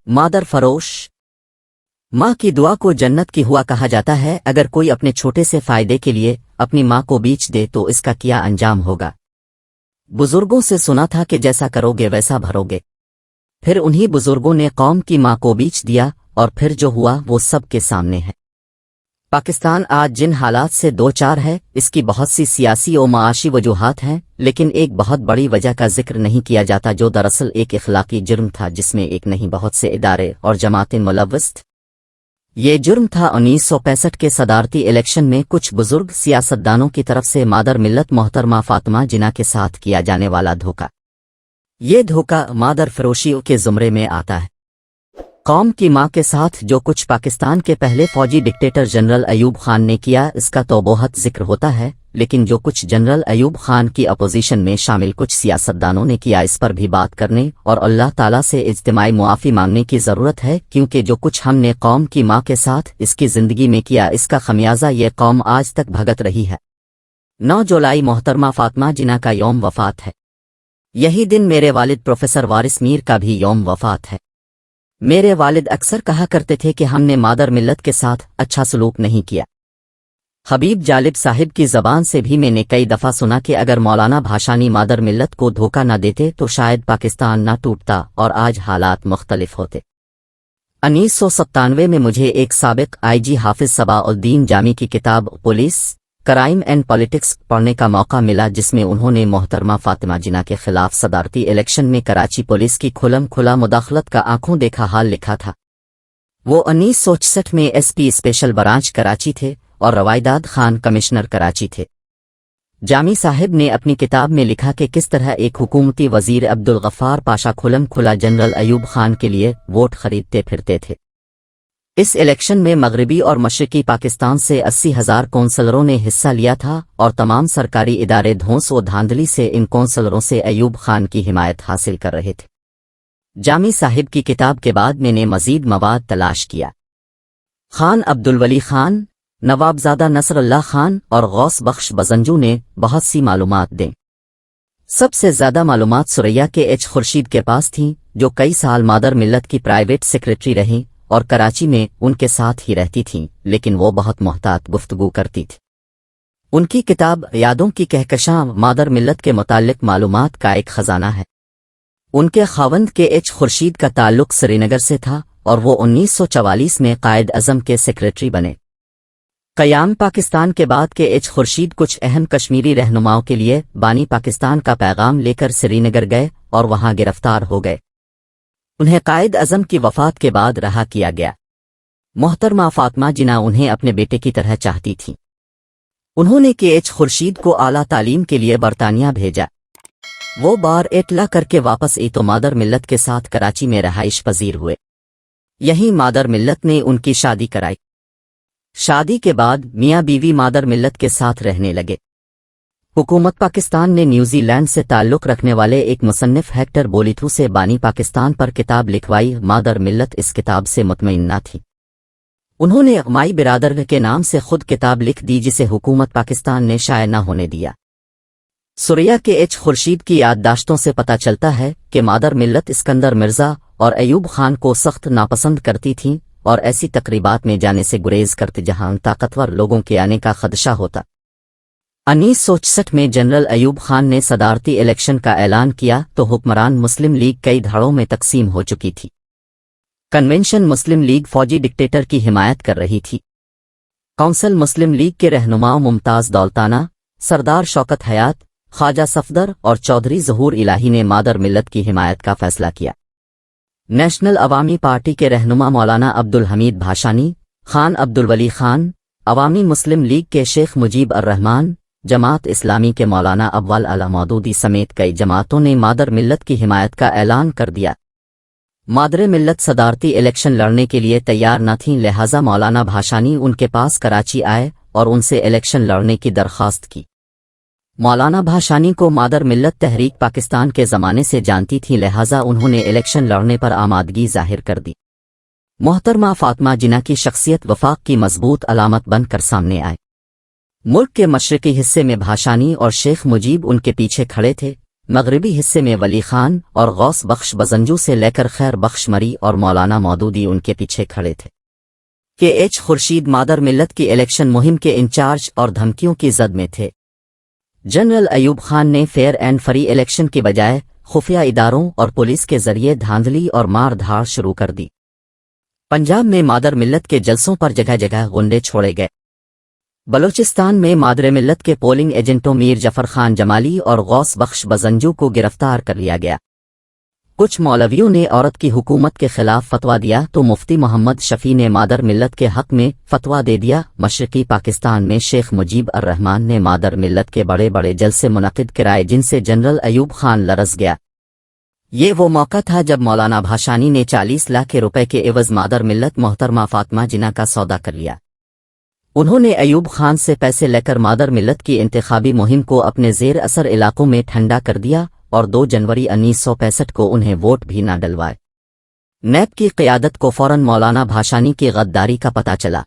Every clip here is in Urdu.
مادر فروش ماں کی دعا کو جنت کی ہوا کہا جاتا ہے۔ اگر کوئی اپنے چھوٹے سے فائدے کے لیے اپنی ماں کو بیچ دے تو اس کا کیا انجام ہوگا؟ بزرگوں سے سنا تھا کہ جیسا کرو گے ویسا بھرو گے۔ پھر انہی بزرگوں نے قوم کی ماں کو بیچ دیا اور پھر جو ہوا وہ سب کے سامنے ہے۔ پاکستان آج جن حالات سے دوچار ہے اس کی بہت سی سیاسی و معاشی وجوہات ہیں، لیکن ایک بہت بڑی وجہ کا ذکر نہیں کیا جاتا جو دراصل ایک اخلاقی جرم تھا جس میں ایک نہیں بہت سے ادارے اور جماعتیں ملوث تھیں۔ یہ جرم تھا 1965 کے صدارتی الیکشن میں کچھ بزرگ سیاستدانوں کی طرف سے مادر ملت محترمہ فاطمہ جناح کے ساتھ کیا جانے والا دھوکہ۔ یہ دھوکہ مادر فروشیوں کے زمرے میں آتا ہے۔ قوم کی ماں کے ساتھ جو کچھ پاکستان کے پہلے فوجی ڈکٹیٹر جنرل ایوب خان نے کیا اس کا تو بہت ذکر ہوتا ہے، لیکن جو کچھ جنرل ایوب خان کی اپوزیشن میں شامل کچھ سیاستدانوں نے کیا اس پر بھی بات کرنے اور اللہ تعالیٰ سے اجتماعی معافی مانگنے کی ضرورت ہے، کیونکہ جو کچھ ہم نے قوم کی ماں کے ساتھ اس کی زندگی میں کیا اس کا خمیازہ یہ قوم آج تک بھگت رہی ہے۔ 9 جولائی محترمہ فاطمہ جناح کا یوم وفات ہے۔ یہی دن میرے والد پروفیسر وارث میر کا بھی یوم وفات ہے۔ میرے والد اکثر کہا کرتے تھے کہ ہم نے مادر ملت کے ساتھ اچھا سلوک نہیں کیا۔ حبیب جالب صاحب کی زبان سے بھی میں نے کئی دفعہ سنا کہ اگر مولانا بھاشانی مادر ملت کو دھوکہ نہ دیتے تو شاید پاکستان نہ ٹوٹتا اور آج حالات مختلف ہوتے۔ 1997 میں مجھے ایک سابق آئی جی حافظ صباح الدین جامی کی کتاب پولیس، کرائم اینڈ پالیٹکس پڑھنے کا موقع ملا جس میں انہوں نے محترمہ فاطمہ جناح کے خلاف صدارتی الیکشن میں کراچی پولیس کی کھلم کھلا مداخلت کا آنکھوں دیکھا حال لکھا تھا۔ وہ 1966 میں S P special branch Karachi تھے اور روایداد خان کمشنر کراچی تھے۔ جامی صاحب نے اپنی کتاب میں لکھا کہ کس طرح ایک حکومتی وزیر عبدالغفار پاشا کھلم کھلا جنرل ایوب خان کے لیے ووٹ خریدتے پھرتے تھے۔ اس الیکشن میں مغربی اور مشرقی پاکستان سے 80,000 کونسلروں نے حصہ لیا تھا اور تمام سرکاری ادارے دھونس و دھاندلی سے ان کونسلروں سے ایوب خان کی حمایت حاصل کر رہے تھے۔ جامی صاحب کی کتاب کے بعد میں نے مزید مواد تلاش کیا۔ خان عبدالولی خان، نوابزادہ نصر اللہ خان اور غوث بخش بزنجو نے بہت سی معلومات دیں۔ سب سے زیادہ معلومات سریا کے ایچ خورشید کے پاس تھیں جو کئی سال مادر ملت کی پرائیویٹ سیکریٹری رہیں اور کراچی میں ان کے ساتھ ہی رہتی تھیں، لیکن وہ بہت محتاط گفتگو کرتی تھی۔ ان کی کتاب یادوں کی کہکشاں مادر ملت کے متعلق معلومات کا ایک خزانہ ہے۔ ان کے خاوند کے ایچ خورشید کا تعلق سری نگر سے تھا اور وہ 1944 میں قائد اعظم کے سیکریٹری بنے۔ قیام پاکستان کے بعد کے ایچ خورشید کچھ اہم کشمیری رہنماؤں کے لیے بانی پاکستان کا پیغام لے کر سری نگر گئے اور وہاں گرفتار ہو گئے۔ انہیں قائد اعظم کی وفات کے بعد رہا کیا گیا۔ محترمہ فاطمہ جناح انہیں اپنے بیٹے کی طرح چاہتی تھیں۔ انہوں نے کہ ایچ خورشید کو اعلیٰ تعلیم کے لیے برطانیہ بھیجا۔ وہ بار اطلاع کر کے واپس تو مادر ملت کے ساتھ کراچی میں رہائش پذیر ہوئے۔ یہیں مادر ملت نے ان کی شادی کرائی۔ شادی کے بعد میاں بیوی مادر ملت کے ساتھ رہنے لگے۔ حکومت پاکستان نے نیوزی لینڈ سے تعلق رکھنے والے ایک مصنف ہیکٹر بولیتھو سے بانی پاکستان پر کتاب لکھوائی۔ مادر ملت اس کتاب سے مطمئن نہ تھی۔ انہوں نے اغمائی برادر کے نام سے خود کتاب لکھ دی جسے حکومت پاکستان نے شائع نہ ہونے دیا۔ سریا کے ایچ خورشید کی یادداشتوں سے پتہ چلتا ہے کہ مادر ملت اسکندر مرزا اور ایوب خان کو سخت ناپسند کرتی تھیں اور ایسی تقریبات میں جانے سے گریز کرتے جہاں طاقتور لوگوں کے آنے کا خدشہ ہوتا۔ 1966 میں جنرل ایوب خان نے صدارتی الیکشن کا اعلان کیا تو حکمران مسلم لیگ کئی دھڑوں میں تقسیم ہو چکی تھی۔ کنونشن مسلم لیگ فوجی ڈکٹیٹر کی حمایت کر رہی تھی۔ کونسل مسلم لیگ کے رہنماؤں ممتاز دولتانہ، سردار شوکت حیات، خواجہ صفدر اور چودھری ظہور الہی نے مادر ملت کی حمایت کا فیصلہ کیا۔ نیشنل عوامی پارٹی کے رہنما مولانا عبدالحمید بھاشانی، خان عبدالولی خان، عوامی مسلم لیگ کے شیخ مجیب الرحمان، جماعت اسلامی کے مولانا ابوال اعلی مودودی سمیت کئی جماعتوں نے مادر ملت کی حمایت کا اعلان کر دیا۔ مادر ملت صدارتی الیکشن لڑنے کے لیے تیار نہ تھیں، لہٰذا مولانا بھاشانی ان کے پاس کراچی آئے اور ان سے الیکشن لڑنے کی درخواست کی۔ مولانا بھاشانی کو مادر ملت تحریک پاکستان کے زمانے سے جانتی تھی، لہٰذا انہوں نے الیکشن لڑنے پر آمادگی ظاہر کر دی۔ محترمہ فاطمہ جناح کی شخصیت وفاق کی مضبوط علامت بن کر سامنے آئی۔ ملک کے مشرقی حصے میں بھاشانی اور شیخ مجیب ان کے پیچھے کھڑے تھے، مغربی حصے میں ولی خان اور غوث بخش بزنجو سے لے کر خیر بخش مری اور مولانا مودودی ان کے پیچھے کھڑے تھے کہ ایچ خورشید مادر ملت کی الیکشن مہم کے انچارج اور دھمکیوں کی زد میں تھے۔ جنرل ایوب خان نے فیئر اینڈ فری الیکشن کی بجائے خفیہ اداروں اور پولیس کے ذریعے دھاندلی اور مار دھاڑ شروع کر دی۔ پنجاب میں مادر ملت کے جلسوں پر جگہ جگہ غنڈے چھوڑے گئے۔ بلوچستان میں مادر ملت کے پولنگ ایجنٹوں میر جعفر خان جمالی اور غوث بخش بزنجو کو گرفتار کر لیا گیا۔ کچھ مولویوں نے عورت کی حکومت کے خلاف فتویٰ دیا تو مفتی محمد شفیع نے مادر ملت کے حق میں فتویٰ دے دیا۔ مشرقی پاکستان میں شیخ مجیب الرحمان نے مادر ملت کے بڑے بڑے جلسے منعقد کرائے جن سے جنرل ایوب خان لرز گیا۔ یہ وہ موقع تھا جب مولانا بھاشانی نے 40 لاکھ روپے کے عوض مادر ملت محترمہ فاطمہ جناح کا سودا کر لیا۔ انہوں نے ایوب خان سے پیسے لے کر مادر ملت کی انتخابی مہم کو اپنے زیر اثر علاقوں میں ٹھنڈا کر دیا اور 2 جنوری 1965 کو انہیں ووٹ بھی نہ ڈلوائے۔ نیب کی قیادت کو فوراً مولانا بھاشانی کی غداری کا پتہ چلا۔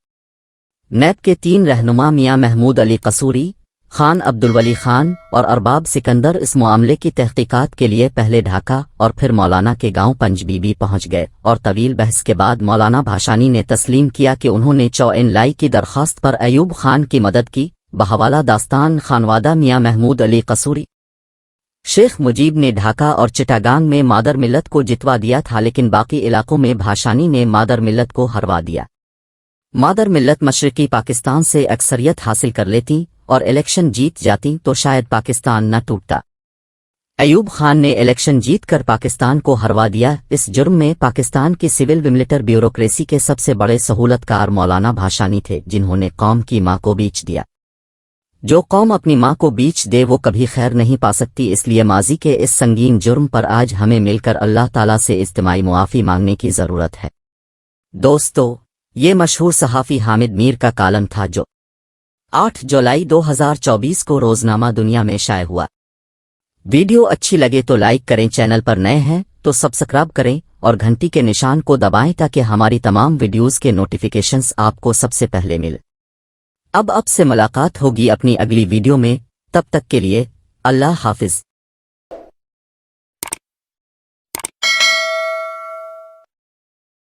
نیب کے 3 رہنما میاں محمود علی قصوری، خان عبدالولی خان اور ارباب سکندر اس معاملے کی تحقیقات کے لیے پہلے ڈھاکہ اور پھر مولانا کے گاؤں پنج بی بی پہنچ گئے اور طویل بحث کے بعد مولانا بھاشانی نے تسلیم کیا کہ انہوں نے چوئن لائی کی درخواست پر ایوب خان کی مدد کی۔ بحوالہ داستان خانوادہ میاں محمود علی قصوری، شیخ مجیب نے ڈھاکہ اور چٹاگانگ میں مادر ملت کو جتوا دیا تھا لیکن باقی علاقوں میں بھاشانی نے مادر ملت کو ہروا دیا۔ مادر ملت مشرقی پاکستان سے اکثریت حاصل کر لیتی اور الیکشن جیت جاتی تو شاید پاکستان نہ ٹوٹتا۔ ایوب خان نے الیکشن جیت کر پاکستان کو ہروا دیا۔ اس جرم میں پاکستان کی سول ملٹر بیوروکریسی کے سب سے بڑے سہولت کار مولانا بھاشانی تھے جنہوں نے قوم کی ماں کو بیچ دیا۔ جو قوم اپنی ماں کو بیچ دے وہ کبھی خیر نہیں پا سکتی، اس لیے ماضی کے اس سنگین جرم پر آج ہمیں مل کر اللہ تعالیٰ سے اجتماعی معافی مانگنے کی ضرورت ہے۔ دوستو، یہ مشہور صحافی حامد میر کا کالم تھا جو 8 جولائی 2024 کو روزنامہ دنیا میں شائع ہوا۔ ویڈیو اچھی لگے تو لائک کریں، چینل پر نئے ہیں تو سبسکرائب کریں اور گھنٹی کے نشان کو دبائیں تاکہ ہماری تمام ویڈیوز کے نوٹیفیکیشنز آپ کو سب سے پہلے ملیں۔ اب سے ملاقات ہوگی اپنی اگلی ویڈیو میں، تب تک کے لیے اللہ حافظ۔